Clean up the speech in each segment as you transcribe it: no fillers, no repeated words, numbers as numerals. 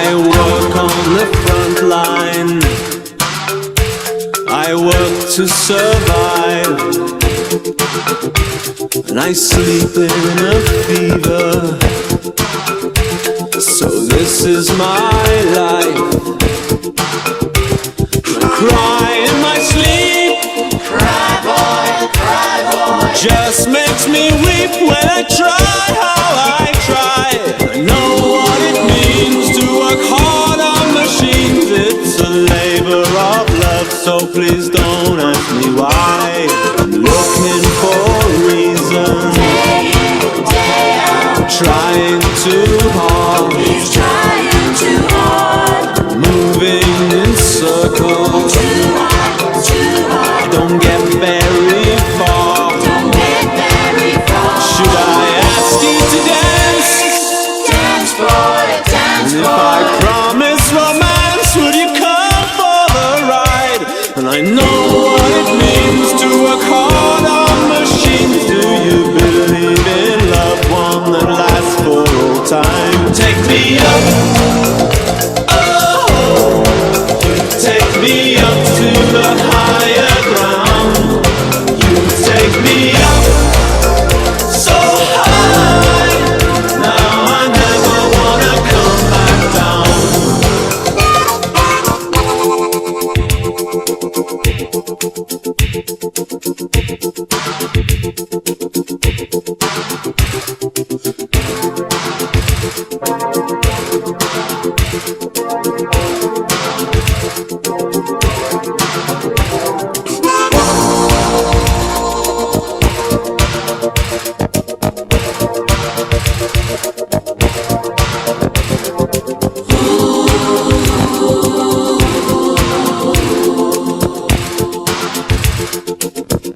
I work on the front line. I work to survive, and I sleep in a fever. So this is my life. I cry in my sleep. Cry boy, just makes me weep when I try how I try. I know what it means to work hard on machines. It's a labor of love, so please don't ask me why. I'm looking for reasons. Day in, day out, trying too hard. He's trying too hard. Moving in circles. Too hard, too hard. Don't get very far. Don't get very far. Should I ask you to dance? Dance boy, dance boy. And if I promise romance, would you come for the ride? And I know what it means to work hard on machines. Do you believe in love, one that lasts for all time? Take me up, oh, take me up to the higher ground. You take me up so high. Now I never wanna come back down.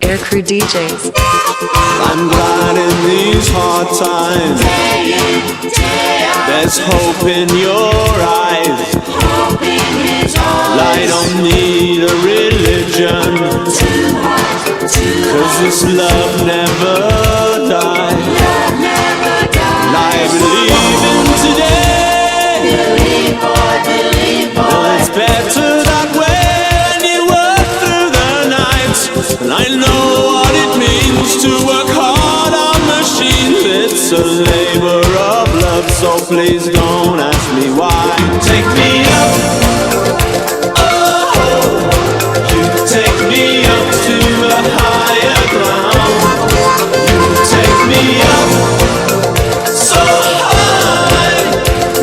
Aircrew DJs. I'm glad in these hard times. Day in, day out. There's hope in your eyes. Hope in his eyes. I don't need a religion, Too hard, too cause hard. this love never dies. Love never dies. I believe in today. Believe boy, believe boy. Well, it's better that way when you work through the night. And I know what it means to work hard on machines. It's a labor of love, so please don't ask me why. Take me up, oh, you take me up to the higher ground. You take me up so high.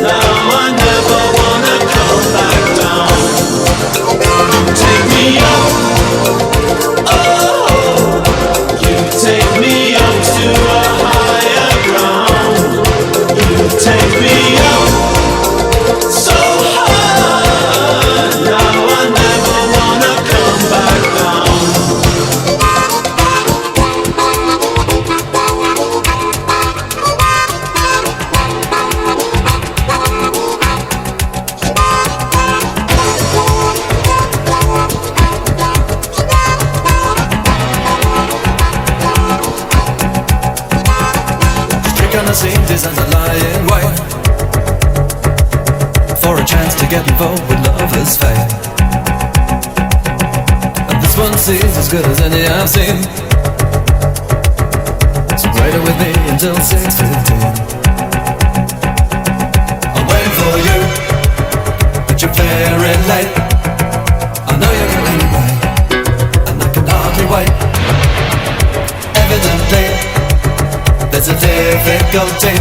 Now I never wanna come back down. You take me up, oh, you take me up to a higher ground. You take me up so high. Now I never wanna come back down. Trick on the scene, designs a lying way for a chance to get involved with lovers' fate. And this one seems as good as any I've seen. So wait it with me until 6:15. I'm waiting for you, but you're very late. I know you're going anyway, and I can hardly wait. Evidently there's a difficulty.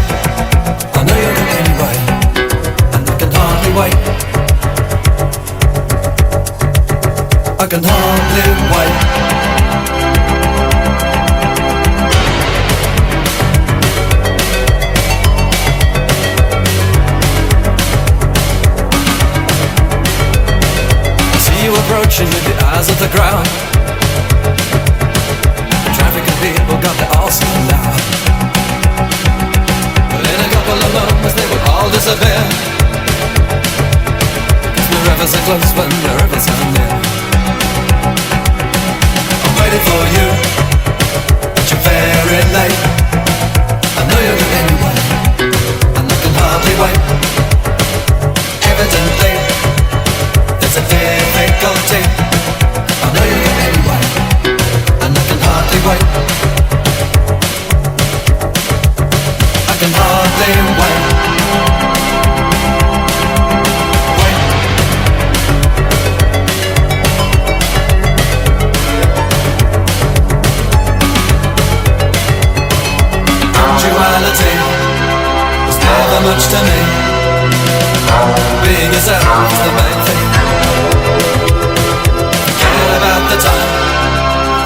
I know you're going anyway, and I can hardly wait. I can hardly wait. I see you approaching with the eyes of the crowd. Traffic and people got their all so loud. But in a couple of moments they will all disappear. Cause we're ever so close when they're ever so near. I'm waiting for you, but you're very late. I know you're going anyway, and I can hardly wait. evidently there's a difficulty. I know you'll get anyway, and I can hardly wait. I can hardly wait. Punctuality was never much to me. Being yourself is the main thing. Forget about the time.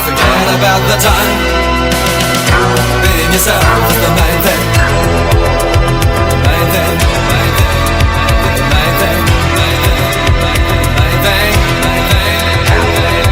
Forget about the time. Being yourself is the main thing. Main thing. Main thing. Main thing. Main thing. Main thing. Main thing.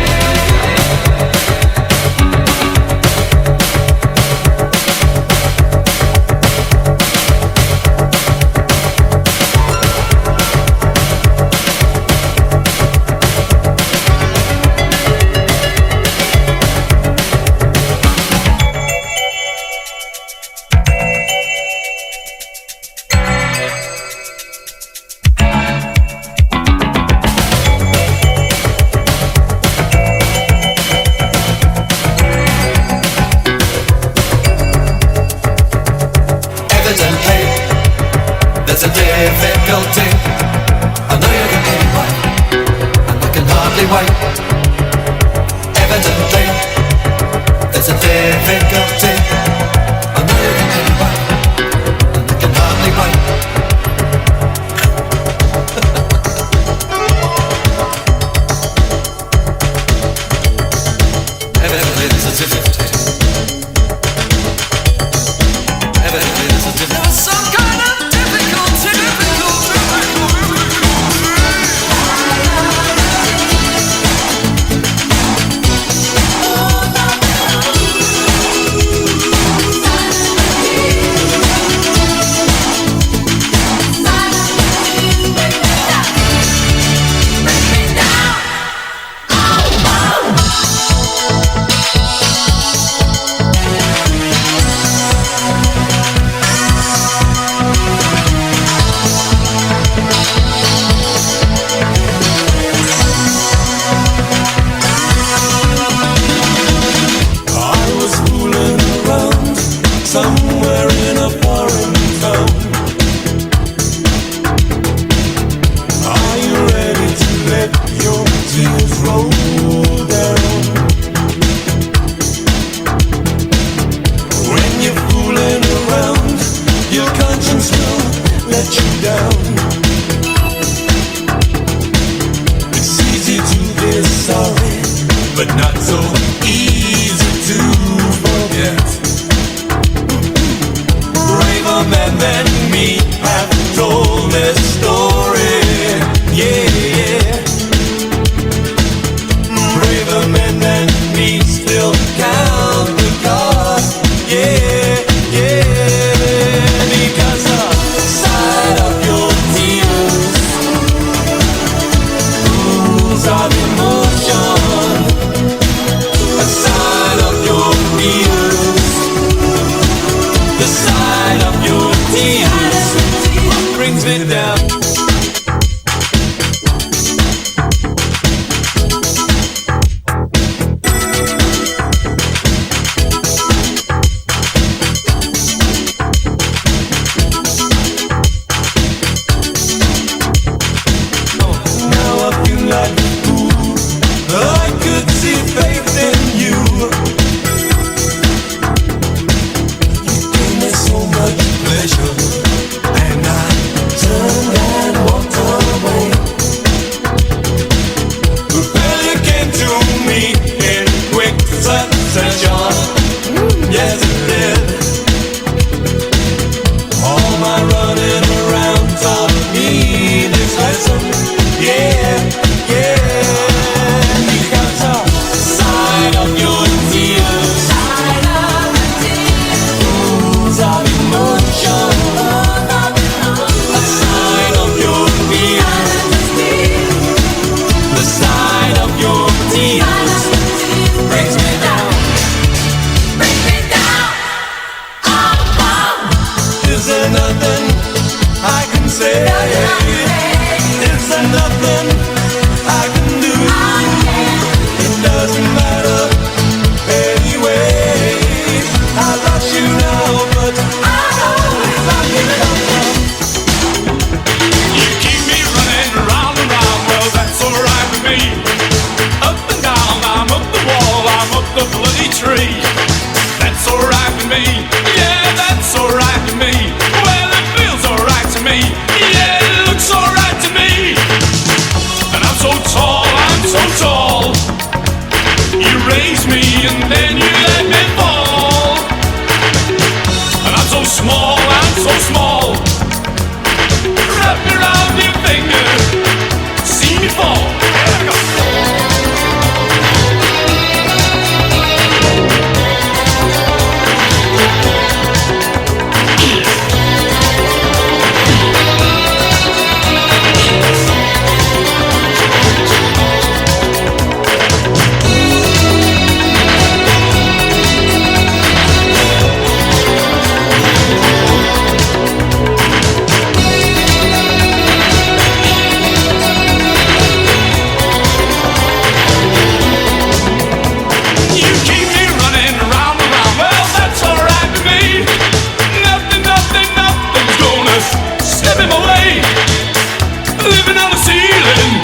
Stepping on the ceiling,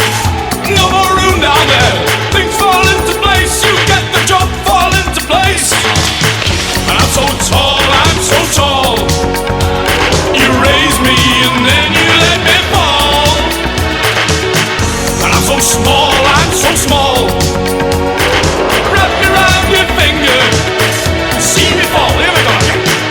no more room down there. Things fall into place, you get the job, fall into place. And I'm so tall, I'm so tall. You raise me and then you let me fall. And I'm so small, I'm so small. Wrap me around your finger, see me fall. Here we go again.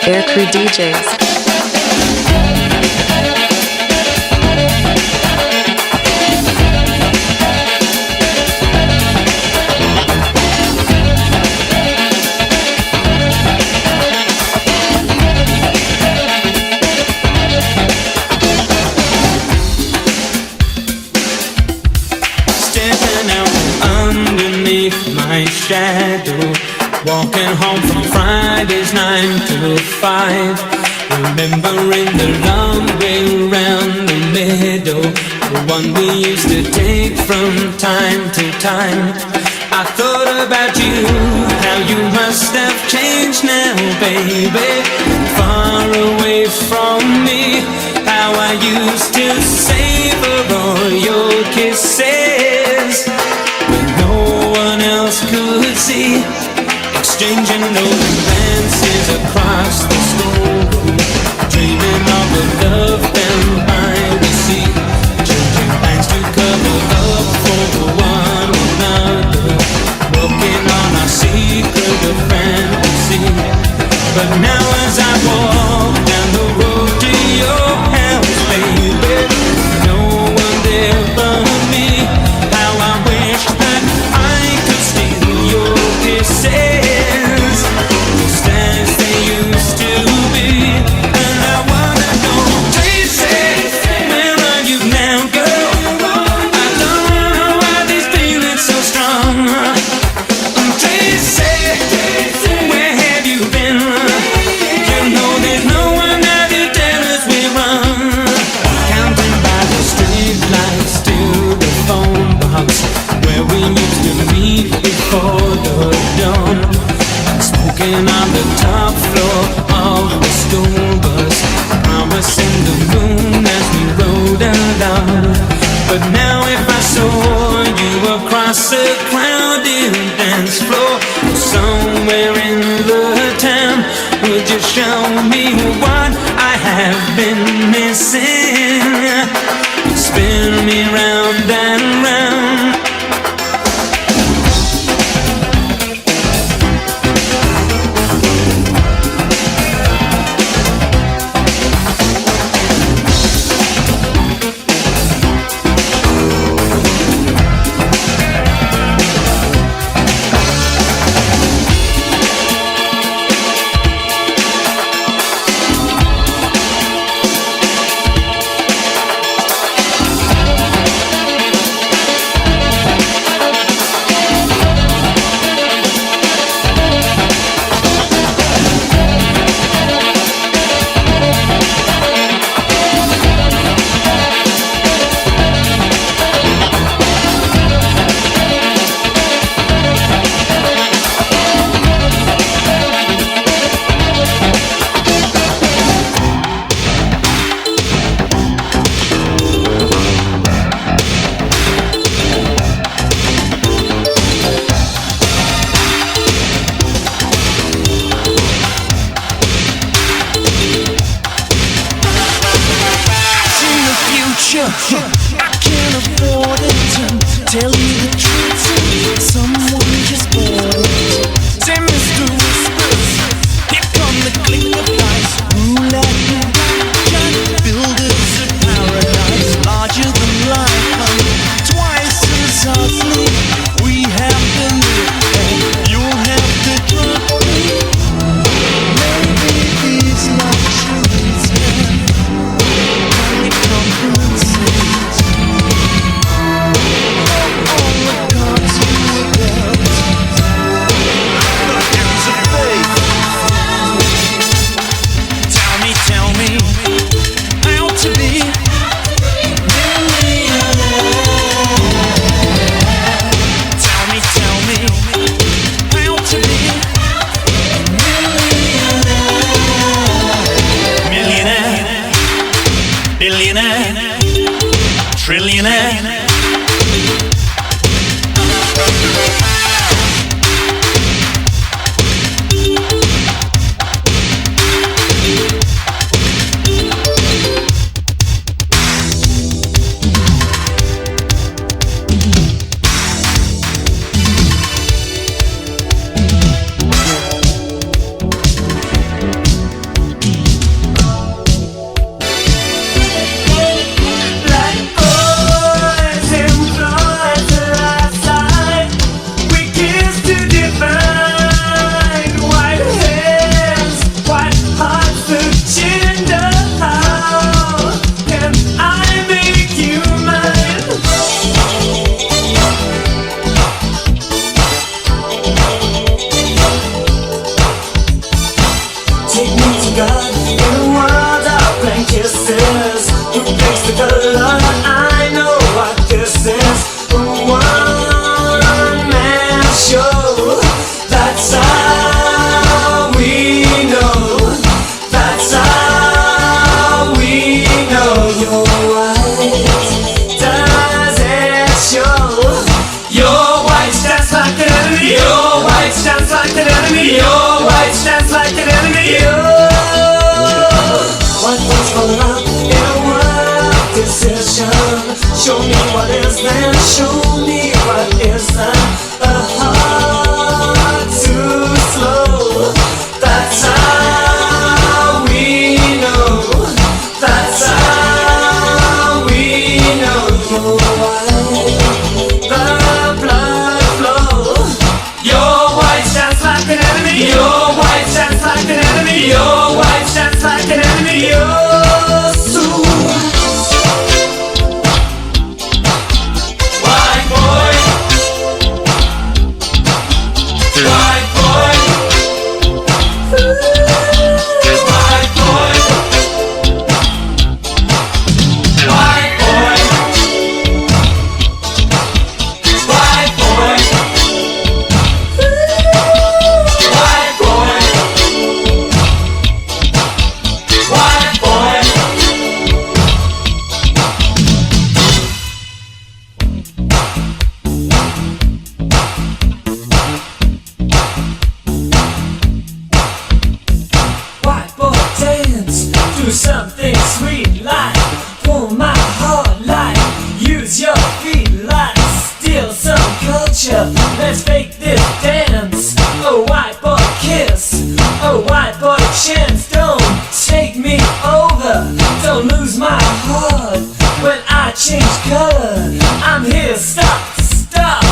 Aircrew DJs. Shadow, walking home from Fridays 9 to 5, remembering the long way round the meadow, the one we used to take from time to time. I thought about you, how you must have changed now, baby, far away from me, how I used to savor all your kisses when no one else could see, exchanging those glances across the schoolroom, dreaming of the love down by the sea, changing plans to cover up for one another, working on our secret of fantasy. But now as I walk down the road to your house, baby, no one there but me, how I wish that I could steal your kisses, just as they used to be. And I wanna know, Tracie, where are you now, girl? I don't know why these feelings so strong. Tracie, where have you been? You know there's no one out to tell us we're wrong. Counting by the street lights to the phone box where we used to meet before the dawn, smoking on the top floor of the school bus, promising the moon as we rode along. But now if I saw you across a crowded dance floor somewhere in the town, would you show me what I have been missing? Spin me round and round. Millionaire, trillionaire. God in a world of blank kisses. Who breaks the color? I know what this is. A one-man show. That's how we know. That's how we know. Your white does it show. Your white stands like an enemy. Your white stands like an enemy. Your white stands like an enemy. White boys fall around in a world of decision. Show me what is then. Show me what isn't. A heart too slow. That's how we know. That's how we know. Your white, the blood flow. Your white stands like an enemy. Your white stands like an enemy. Your white stands like an enemy. You're so white boy. White boy. White boy. White boy. White boy. White boy. White boy. White boy dance, do something sweet like pull my heart like use your feet like steal some culture. Let's fake this dance. A white boy kiss, a white boy chance. Don't take me over, don't lose my heart when I change color. I'm here, stop, stop.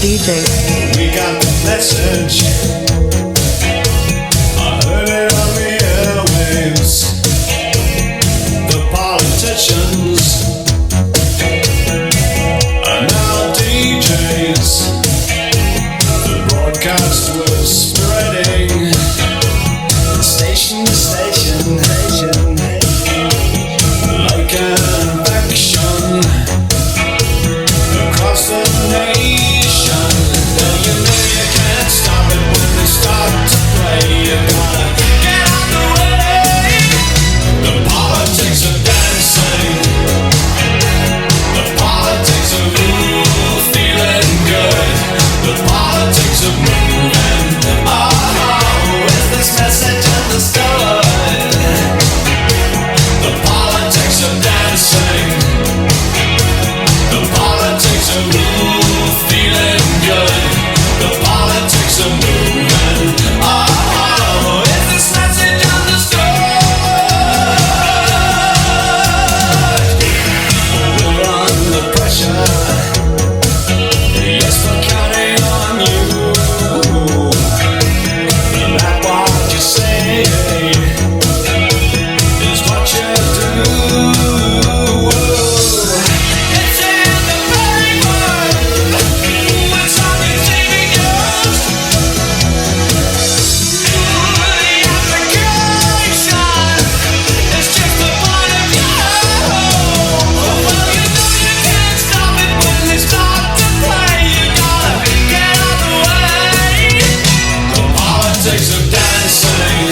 DJs. We got the message. I heard it on the airwaves. The politicians are now DJs. The broadcast was spreading station to station, like an infection across the nation. You know you can't stop it when they start to play. You gotta get out the way. The politics of dancing, the politics of feeling good, the politics of moving. Oh, is this message understood? The politics of dancing, the politics of feeling good, the politics of moving. Oh, is this message understood? We're under pressure. Yes, we're counting on you. That what you say is what you do. It's in the paper. It's on your TV news. The application is just a part of you. Well, you know you can't stop it when they start to play. You gotta get out the way. The politics of dancing,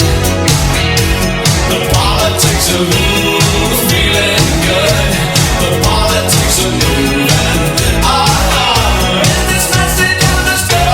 the politics of feeling good, the politics of moving. Oh, is this message understood?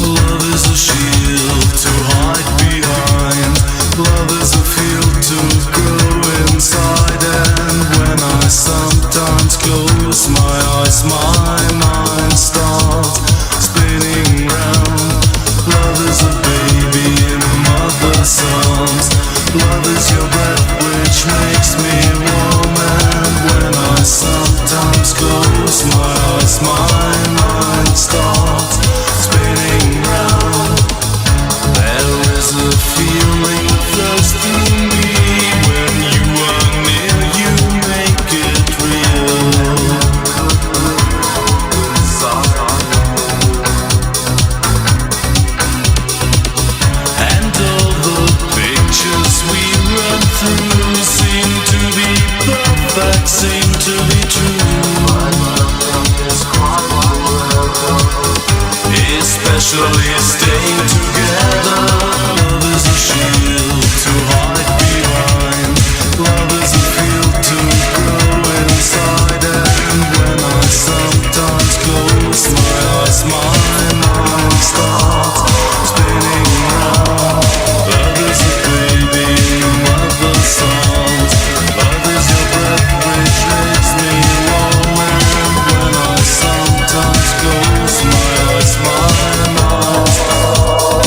Love is a shield to hide behind. Love is a field to grow inside. And when I sometimes close my eyes, my mind starts spinning round. Love is a baby in a mother's arms. Love is your breath which makes me warm. And when I sometimes close my eyes, my mind starts spinning round. There is a feeling close to me. When you are near, you make it real. And all the pictures we run through seem to be perfect, seem to be true. Especially staying together. Love is a shield to hide behind. Love is a field to grow inside. And when I sometimes close my eyes, my mind starts spinning round. Love is a baby in mother's arms. Love is your breath which makes me warm. And when I sometimes close my eyes, my mind starts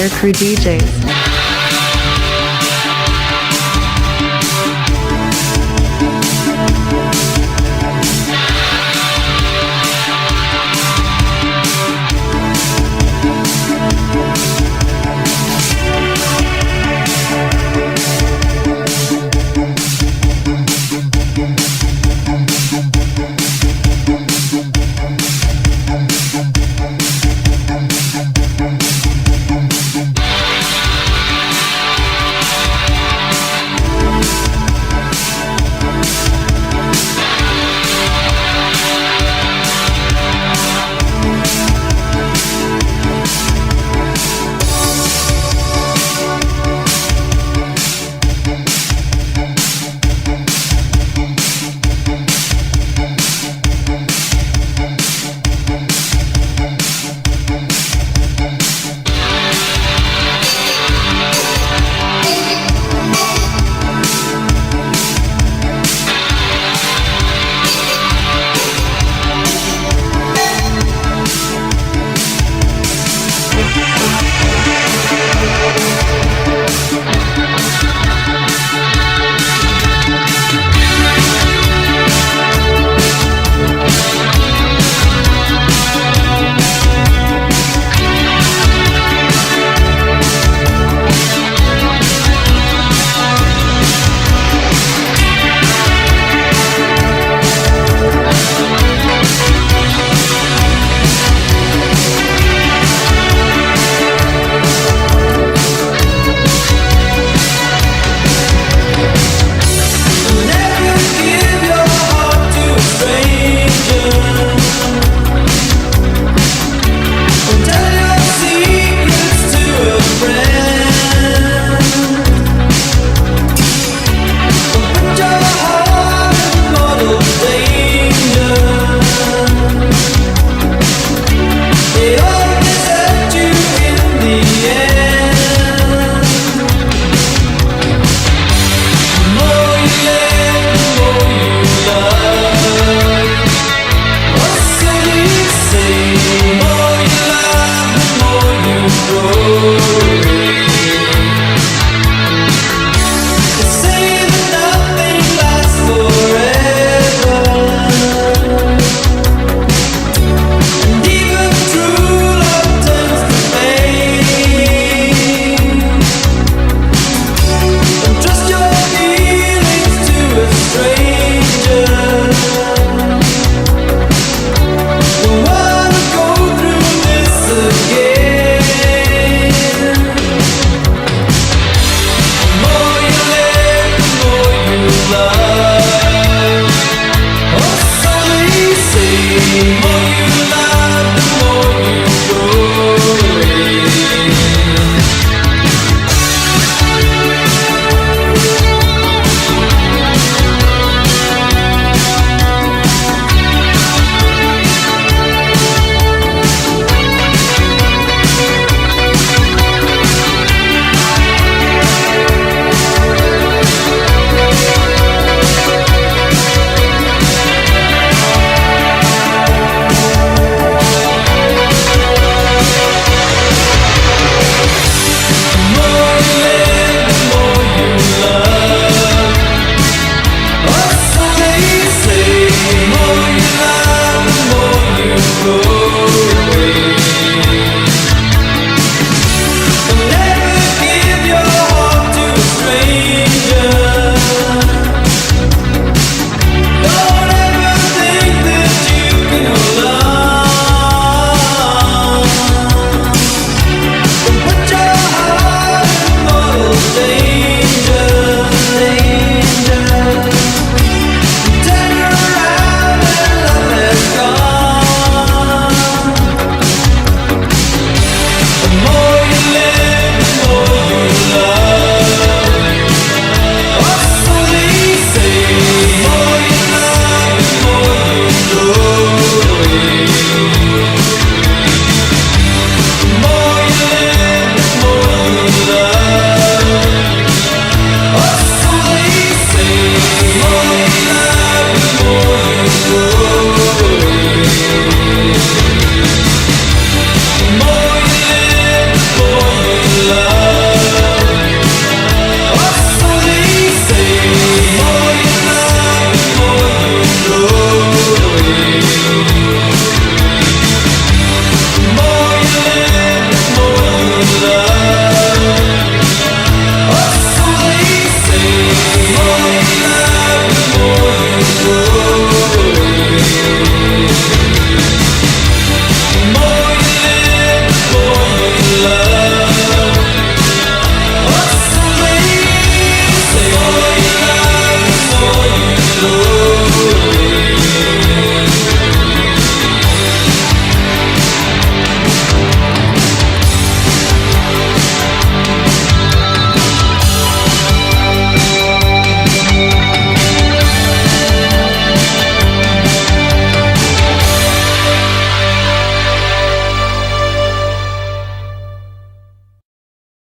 Aircrew DJs. Oh,